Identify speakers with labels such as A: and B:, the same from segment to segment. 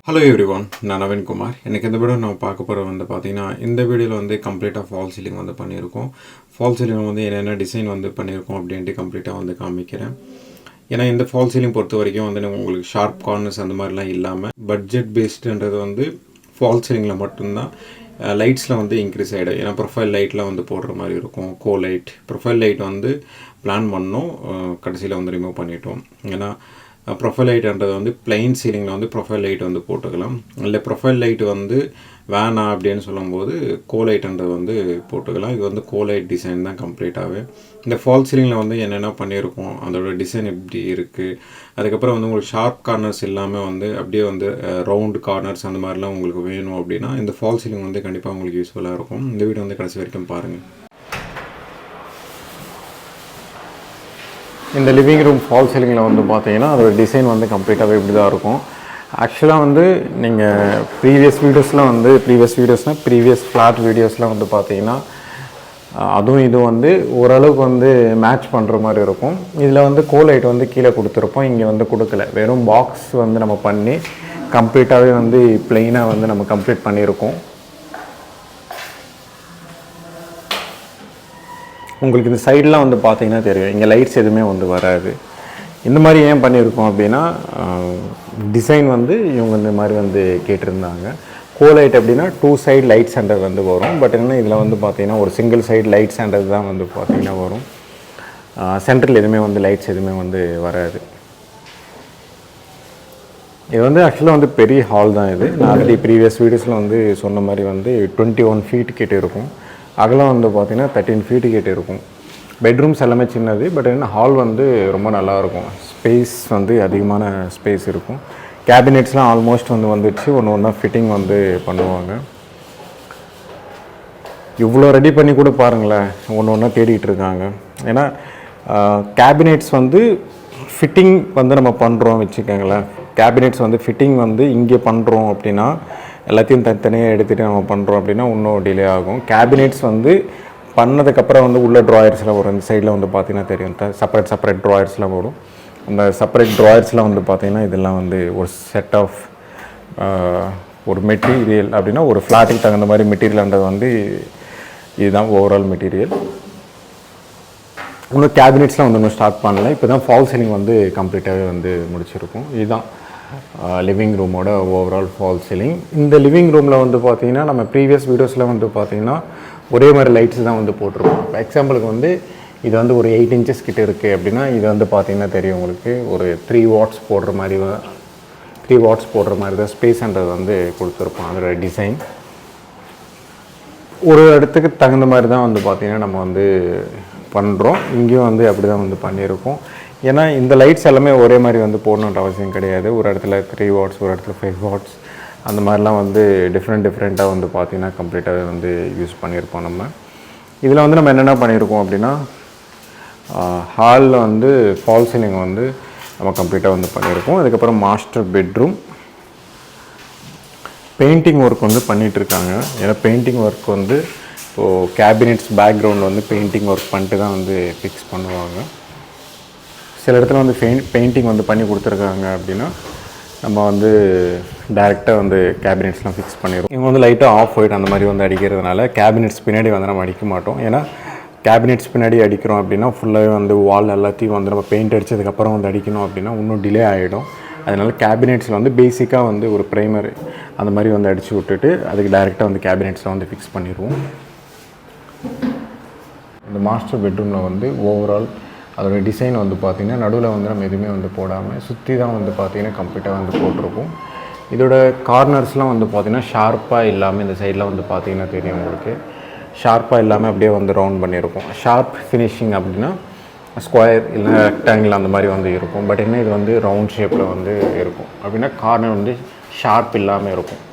A: Hello everyone, N.NAVEEN KUMAR. இன்னைக்கு இந்த video நான் பார்க்க போற வந்து பாத்தீங்கன்னா இந்த வீடியோல வந்து கம்ப்ளீட்டா ஃபால் சீலிங் வந்து பண்ணியிருக்கோம். ஃபால் சீலிங் வந்து என்னென்ன டிசைன் வந்து பண்ணியிருக்கோம் அப்படின்ட்டு கம்ப்ளீட்டா வந்து காமிக்கிறேன். ஏன்னா இந்த ஃபால் சீலிங் பொறுத்த வரைக்கும் வந்து உங்களுக்கு ஷார்ப் கார்னர்ஸ் அந்த மாதிரிலாம் இல்லாமல் பட்ஜெட் பேஸ்டுன்றது வந்து ஃபால் சீலிங்கில் மட்டும்தான் லைட்ஸில் வந்து இன்க்ரீஸ் ஆகிடும். ஏன்னா ப்ரொஃபைல் லைட்டில் வந்து போடுற மாதிரி இருக்கும். கோ லைட் ப்ரொஃபைல் லைட் வந்து பிளான் பண்ணோம், கடைசியில் வந்து ரிமூவ் பண்ணிட்டோம். ஏன்னா ப்ரொஃபைல் லைட்ன்றது வந்து பிளைன் சீலிங்கில் வந்து ப்ரொஃபைல் லைட் வந்து போட்டுக்கலாம். இல்லை ப்ரொஃபைல் லைட் வந்து வேணாம் அப்படின்னு சொல்லும்போது கோலைட்ன்றது வந்து போட்டுக்கலாம். இது வந்து கோலைட் டிசைன் தான் கம்ப்ளீட்டாகவே. இந்த ஃபால் சீலிங்கில் வந்து என்னென்ன பண்ணியிருக்கோம், அதோட டிசைன் எப்படி இருக்குது, அதுக்கப்புறம் வந்து உங்களுக்கு ஷார்ப் கார்னர்ஸ் இல்லாமல் வந்து அப்படியே வந்து ரவுண்டு கார்னர்ஸ் அந்த மாதிரிலாம் உங்களுக்கு வேணும் அப்படின்னா இந்த ஃபால் சீலிங் வந்து கண்டிப்பாக உங்களுக்கு யூஸ்ஃபுல்லாக இருக்கும். இந்த வீடியோ வந்து கடைசி வரைக்கும் பாருங்கள். இந்த லிவிங் ரூம் ஃபால் சீலிங்கில் வந்து பார்த்தீங்கன்னா அதோட டிசைன் வந்து கம்ப்ளீட்டாகவே இப்படி தான் இருக்கும். ஆக்சுவலாக வந்து நீங்கள் ப்ரீவியஸ் ஃப்ளாட் வீடியோஸ்லாம் வந்து பார்த்தீங்கன்னா அதுவும் இதுவும் வந்து ஓரளவுக்கு வந்து மேட்ச் பண்ணுற மாதிரி இருக்கும். இதில் வந்து கோலைட் வந்து கீழே கொடுத்துருப்போம், இங்கே வந்து கொடுக்கல. வெறும் பாக்ஸ் வந்து நம்ம பண்ணி கம்ப்ளீட்டாகவே வந்து ப்ளெயினாக வந்து நம்ம கம்ப்ளீட் பண்ணியிருக்கோம். உங்களுக்கு இந்த சைடெலாம் வந்து பார்த்தீங்கன்னா தெரியும், இங்கே லைட்ஸ் எதுவுமே வந்து வராது. இந்த மாதிரி ஏன் பண்ணியிருக்கோம் அப்படின்னா டிசைன் வந்து இவங்க இந்த மாதிரி வந்து கேட்டிருந்தாங்க. கோலைட் அப்படின்னா 2 சைடு லைட் சென்டர் வந்து வரும். பட் என்ன இதில் வந்து பார்த்தீங்கன்னா ஒரு சிங்கிள் சைடு லைட் சென்டர் தான் வந்து பார்த்தீங்கன்னா வரும். சென்டரில் எதுவுமே வந்து லைட்ஸ் எதுவுமே வந்து வராது. இது வந்து ஆக்சுவலாக வந்து பெரிய ஹால் தான். இது நான் ஆல்ரெடி ப்ரீவியஸ் வீடியோஸில் வந்து சொன்ன மாதிரி வந்து 21 ஃபீட் கிட்ட இருக்கும். அகலம் வந்து பார்த்திங்கன்னா 13 ஃபீட்டு கிட்ட இருக்கும். பெட்ரூம்ஸ் எல்லாமே சின்னது, பட் என்ன ஹால் வந்து ரொம்ப நல்லாயிருக்கும். ஸ்பேஸ் வந்து அதிகமான ஸ்பேஸ் இருக்கும். கேபினெட்ஸ்லாம் ஆல்மோஸ்ட் வந்து வந்துடுச்சு. ஒன்று ஃபிட்டிங் வந்து பண்ணுவாங்க. இவ்வளோ ரெடி பண்ணி கூட பாருங்களேன், ஒன்று தேடிகிட்டு இருக்காங்க. ஏன்னா கேபினெட்ஸ் வந்து ஃபிட்டிங் வந்து நம்ம பண்ணுறோம் வச்சுக்கோங்களேன். கேபினெட்ஸ் வந்து ஃபிட்டிங் வந்து இங்கே பண்ணுறோம் அப்படின்னா எல்லாத்தையும் தனித்தனியாக எடுத்துகிட்டு நம்ம பண்ணுறோம் அப்படின்னா இன்னும் டிலே ஆகும். கேபினெட்ஸ் வந்து பண்ணதுக்கப்புறம் வந்து உள்ள ட்ராயர்ஸில் வரும். இந்த சைடில் வந்து பார்த்திங்கன்னா தெரியும், செப்பரேட் ட்ராயர்ஸ்லாம் வரும். அந்த செப்பரேட் ட்ராயர்ஸில் வந்து பார்த்திங்கன்னா இதெல்லாம் வந்து ஒரு செட் ஆஃப் ஒரு மெட்டீரியல் அப்படின்னா ஒரு ஃப்ளாட்டுக்கு தகுந்த மாதிரி மெட்டீரியல்ன்றது வந்து இதுதான் ஓவரால் மெட்டீரியல். இன்னும் கேபினெட்ஸ்லாம் வந்து இன்னும் ஸ்டார்ட் பண்ணல. இப்போ தான் ஃபால் சீலிங் வந்து கம்ப்ளீட்டாகவே வந்து முடிச்சிருக்கும். இதுதான் லிவிங் ரூமோட ஓவரால் ஃபால் சீலிங். இந்த லிவிங் ரூமில் வந்து பார்த்திங்கன்னா நம்ம ப்ரீவியஸ் வீடியோஸில் வந்து பார்த்திங்கன்னா ஒரே மாதிரி லைட்ஸ் தான் வந்து போட்டிருக்கோம். எக்ஸாம்பிளுக்கு வந்து இது வந்து ஒரு 8 இன்ச்சஸ் கிட்ட இருக்குது அப்படின்னா இது வந்து பார்த்திங்கன்னா தெரியும் உங்களுக்கு, ஒரு 3 வாட்ஸ் போடுற மாதிரி தான் ஸ்பேஸ்ன்றது வந்து கொடுத்துருப்போம். அதோட டிசைன் ஒரு இடத்துக்கு தகுந்த மாதிரி தான் வந்து பார்த்திங்கன்னா நம்ம வந்து பண்ணுறோம். இங்கேயும் வந்து அப்படி தான் வந்து பண்ணியிருக்கோம். ஏன்னா இந்த லைட்ஸ் எல்லாமே ஒரே மாதிரி வந்து போடணுன்ற அவசியம் கிடையாது. ஒரு இடத்துல 3 வாட்ஸ், ஒரு இடத்துல 5 வாட்ஸ் அந்த மாதிரிலாம் வந்து டிஃப்ரெண்ட்டாக வந்து பார்த்திங்கன்னா கம்ப்ளீட்டாகவே வந்து யூஸ் பண்ணியிருப்போம். நம்ம இதில் வந்து நம்ம என்னென்ன பண்ணியிருக்கோம் அப்படின்னா ஹாலில் வந்து ஃபால் சீலிங் வந்து நம்ம கம்ப்ளீட்டாக வந்து பண்ணியிருக்கோம். அதுக்கப்புறம் மாஸ்டர் பெட்ரூம் பெயிண்டிங் ஒர்க் வந்து பண்ணிகிட்ருக்காங்க. ஏன்னா பெயிண்டிங் ஒர்க் வந்து இப்போது கேபினெட்ஸ் பேக்ரவுண்ட் வந்து பெயிண்டிங் ஒர்க் பண்ணிட்டு தான் வந்து ஃபிக்ஸ் பண்ணுவாங்க. சில இடத்துல வந்து பெயிண்டிங் வந்து பண்ணி கொடுத்துருக்காங்க அப்படின்னா நம்ம வந்து டைரெக்டாக வந்து கேபினெட்ஸ்லாம் ஃபிக்ஸ் பண்ணிடுவோம். இவங்க வந்து லைட்டாக ஆஃப் ஒயிட் அந்த மாதிரி வந்து அடிக்கிறதுனால கேபினெட்ஸ் பின்னாடி வந்து நம்ம அடிக்க மாட்டோம். ஏன்னா கேபினெட்ஸ் பின்னாடி அடிக்கிறோம் அப்படின்னா ஃபுல்லாகவே வந்து வால் எல்லாத்தையும் வந்து நம்ம பெயிண்ட் அடித்ததுக்கப்புறம் வந்து அடிக்கணும் அப்படின்னா இன்னும் டிலே ஆகிடும். அதனால் கேபினெட்ஸில் வந்து பேசிக்காக வந்து ஒரு ப்ரைமர் அந்த மாதிரி வந்து அடித்து விட்டுட்டு அதுக்கு டைரெக்டாக வந்து கேபினெட்ஸில் வந்து ஃபிக்ஸ் பண்ணிடுவோம். இந்த மாஸ்டர் பெட்ரூமில் வந்து ஓவரால் அதோட டிசைன் வந்து பார்த்திங்கன்னா நடுவில் வந்து நம்ம எதுவுமே வந்து போடாமல் சுற்றி தான் வந்து பார்த்திங்கன்னா கம்ப்ளீட்டாக வந்து போட்டிருக்கும். இதோட கார்னர்ஸ்லாம் வந்து பார்த்திங்கன்னா ஷார்ப்பாக இல்லாமல் இந்த சைடில் வந்து பார்த்திங்கன்னா தெரியும் உங்களுக்கு, ஷார்ப்பாக இல்லாமல் அப்படியே வந்து ரவுண்ட் பண்ணியிருக்கும். ஷார்ப் ஃபினிஷிங் அப்படின்னா ஸ்கொயர் இல்லை ரெக்டாங்கிள் அந்த மாதிரி வந்து இருக்கும். பட் என்ன இது வந்து ரவுண்ட் ஷேப்பில் வந்து இருக்கும் அப்படின்னா கார்னர் வந்து ஷார்ப் இல்லாமல் இருக்கும்.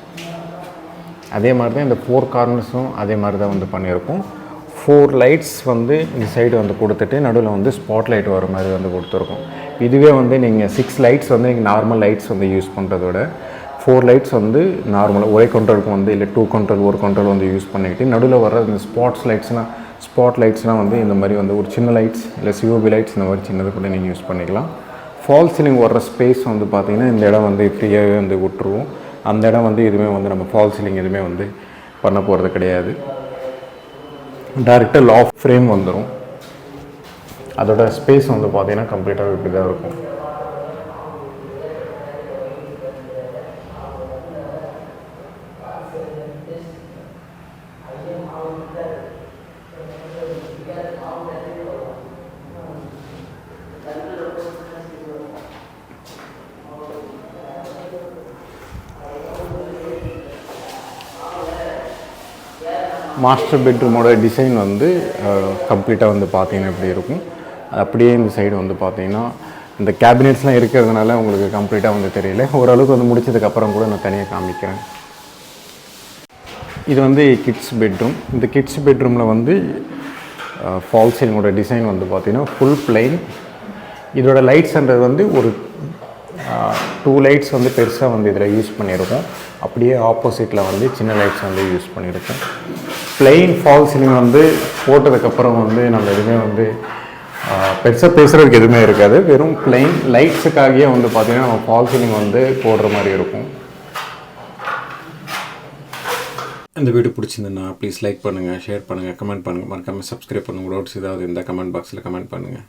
A: அதே மாதிரி தான் இந்த 4 கார்னர்ஸும் அதே மாதிரி தான் வந்து பண்ணியிருக்கும். 4 லைட்ஸ் வந்து இந்த சைடு வந்து கொடுத்துட்டு நடுவில் வந்து ஸ்பாட் லைட் வர மாதிரி வந்து கொடுத்துருக்கோம். இதுவே வந்து நீங்கள் 6 லைட்ஸ் வந்து நீங்கள் நார்மல் லைட்ஸ் வந்து யூஸ் பண்ணுறதோட 4 லைட்ஸ் வந்து நார்மலாக ஒரே கண்ட்ரோலுக்கு வந்து இல்லை 2 கண்ட்ரோல் ஒரு கண்ட்ரோல் வந்து யூஸ் பண்ணிக்கிட்டு நடுவில் வர இந்த ஸ்பாட் லைட்ஸ்லாம் வந்து இந்த மாதிரி வந்து ஒரு சின்ன லைட்ஸ் இல்லை சிஓபி லைட்ஸ் இந்த மாதிரி சின்னது கூட நீங்கள் யூஸ் பண்ணிக்கலாம். ஃபால் சீலிங் வர்ற ஸ்பேஸ் வந்து பார்த்திங்கன்னா இந்த இடம் வந்து ஃப்ரீயாகவே வந்து விட்டுருவோம். அந்த இடம் வந்து எதுவுமே வந்து நம்ம ஃபால் சீலிங் எதுவுமே வந்து பண்ண போகிறது கிடையாது. டைரெக்டாக லாஃப்ட் ஃப்ரேம் வந்துடும். அதோட ஸ்பேஸ் வந்து பார்த்திங்கன்னா கம்ப்ளீட்டாக இப்படி தான் இருக்கும். மாஸ்டர் பெட்ரூமோட டிசைன் வந்து கம்ப்ளீட்டாக வந்து பார்த்திங்கன்னா இப்படி இருக்கும். அப்படியே இந்த சைடு வந்து பார்த்திங்கன்னா இந்த கேபினெட்ஸ்லாம் இருக்கிறதுனால உங்களுக்கு கம்ப்ளீட்டாக வந்து தெரியல. ஓரளவுக்கு வந்து முடிச்சதுக்கப்புறம் கூட நான் தனியாக காமிக்கிறேன். இது வந்து கிட்ஸ் பெட்ரூம். இந்த கிட்ஸ் பெட்ரூமில் வந்து ஃபால் சீலிங்கோட டிசைன் வந்து பார்த்திங்கன்னா ஃபுல் பிளைன். இதோட லைட்ஸ்ன்றது வந்து ஒரு 2 லைட்ஸ் வந்து பெருசாக வந்து இதில் யூஸ் பண்ணியிருக்கோம். அப்படியே ஆப்போசிட்டில் வந்து சின்ன லைட்ஸ் வந்து யூஸ் பண்ணியிருக்கோம். பிளெயின் ஃபால் சீலிங் வந்து போட்டதுக்கப்புறம் வந்து நம்ம எதுவுமே வந்து பெருசாக பேசுகிறதுக்கு எதுவுமே இருக்காது. வெறும் பிளெயின் லைட்ஸுக்காகவே வந்து பார்த்திங்கன்னா நம்ம ஃபால் சீலிங் வந்து போடுற மாதிரி இருக்கும். இந்த வீடியோ பிடிச்சிருந்ததுன்னா ப்ளீஸ் லைக் பண்ணுங்கள், ஷேர் பண்ணுங்கள், கமெண்ட் பண்ணுங்கள், மறக்காமல் சப்ஸ்கிரைப் பண்ணுங்கள். டவுட்ஸ் ஏதாவது இந்த கமெண்ட் பாக்ஸில் கமெண்ட் பண்ணுங்கள்.